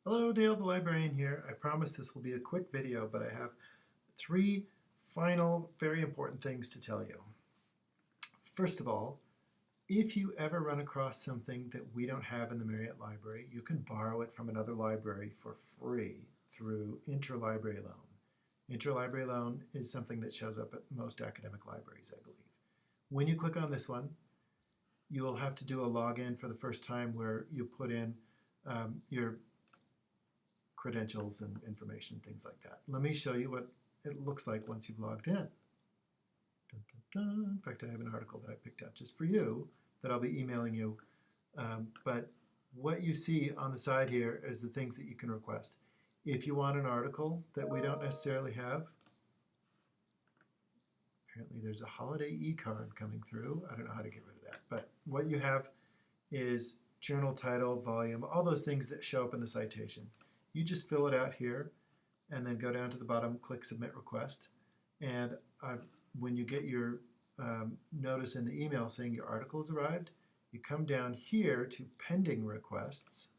Hello, Dale the librarian here. I promise this will be a quick video, but I have three final very important things to tell you. First of all, if you ever run across something that we don't have in the Marriott Library, you can borrow it from another library for free through interlibrary loan. Interlibrary loan is something that shows up at most academic libraries, I believe. When you click on this one, you will have to do a login for the first time where you put in your credentials and information, things like that. Let me show you what it looks like once you've logged in. Dun, dun, dun. In fact, I have an article that I picked out just for you that I'll be emailing you. But what you see on the side here is the things that you can request. If you want an article that we don't necessarily have, apparently there's a holiday e-card coming through. I don't know how to get rid of that. But what you have is journal title, volume, all those things that show up in the citation. You just fill it out here and then go down to the bottom, click Submit Request. And when you get your notice in the email saying your article has arrived, you come down here to Pending Requests.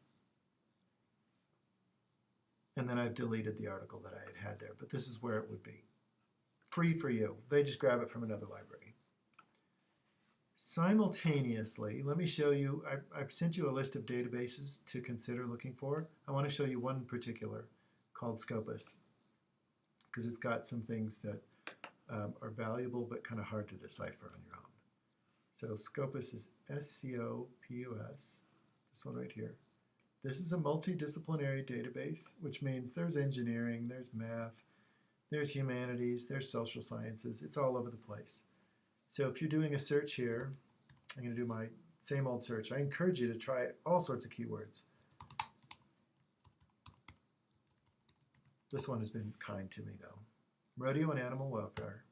And then I've deleted the article that I had there, but this is where it would be. Free for you. They just grab it from another library. Simultaneously, let me show you, I've sent you a list of databases to consider looking for. I want to show you one in particular called Scopus, because it's got some things that are valuable but kind of hard to decipher on your own. So Scopus is S-C-O-P-U-S, this one right here. This is a multidisciplinary database, which means there's engineering, there's math, there's humanities, there's social sciences. It's all over the place. So if you're doing a search here, I'm going to do my same old search. I encourage you to try all sorts of keywords. This one has been kind to me, though. Rodeo and animal welfare.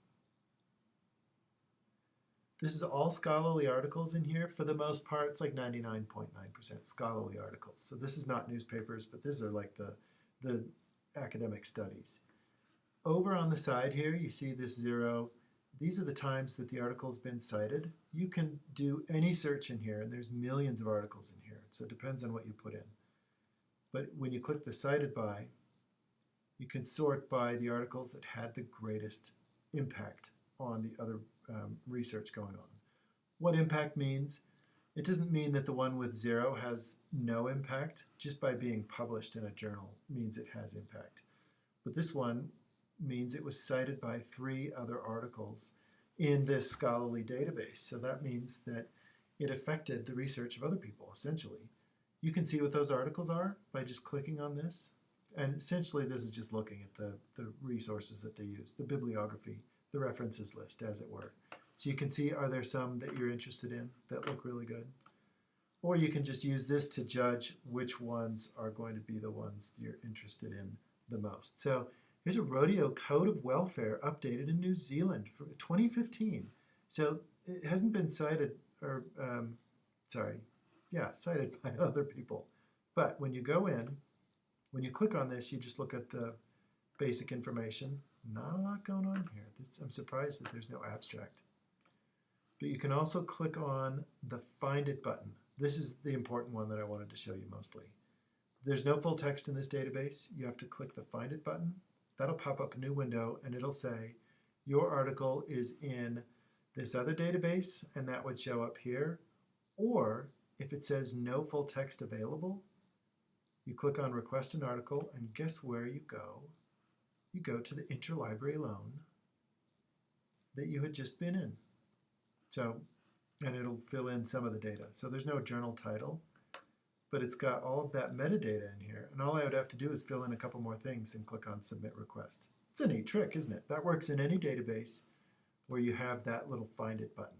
This is all scholarly articles in here. For the most part, it's like 99.9% scholarly articles. So this is not newspapers, but these are like the academic studies. Over on the side here, you see this 0. These are the times that the article has been cited. You can do any search in here, and there's millions of articles in here, so it depends on what you put in. But when you click the cited by, you can sort by the articles that had the greatest impact on the other research going on. What impact means? It doesn't mean that the one with 0 has no impact. Just by being published in a journal means it has impact. But this one means it was cited by 3 other articles in this scholarly database. So that means that it affected the research of other people, essentially. You can see what those articles are by just clicking on this. And essentially, this is just looking at the resources that they use, the bibliography, the references list, as it were. So you can see, are there some that you're interested in that look really good? Or you can just use this to judge which ones are going to be the ones you're interested in the most. So here's a rodeo code of welfare updated in New Zealand for 2015. So it hasn't been cited, or cited by other people. But when you go in, when you click on this, you just look at the basic information. Not a lot going on here. I'm surprised that there's no abstract. But you can also click on the Find It button. This is the important one that I wanted to show you mostly. There's no full text in this database. You have to click the Find It button. That'll pop up a new window, and it'll say, your article is in this other database, and that would show up here. Or if it says no full text available, you click on Request an Article, and guess where you go? You go to the interlibrary loan that you had just been in. So, and it'll fill in some of the data. So there's no journal title, but it's got all of that metadata in here. And all I would have to do is fill in a couple more things and click on Submit Request. It's a neat trick, isn't it? That works in any database where you have that little Find It button.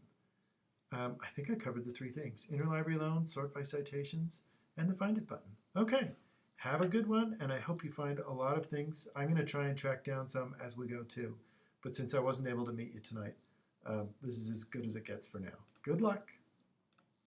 I think I covered the 3 things: interlibrary loan, sort by citations, and the Find It button. Okay, have a good one, and I hope you find a lot of things. I'm going to try and track down some as we go too. But since I wasn't able to meet you tonight, this is as good as it gets for now. Good luck.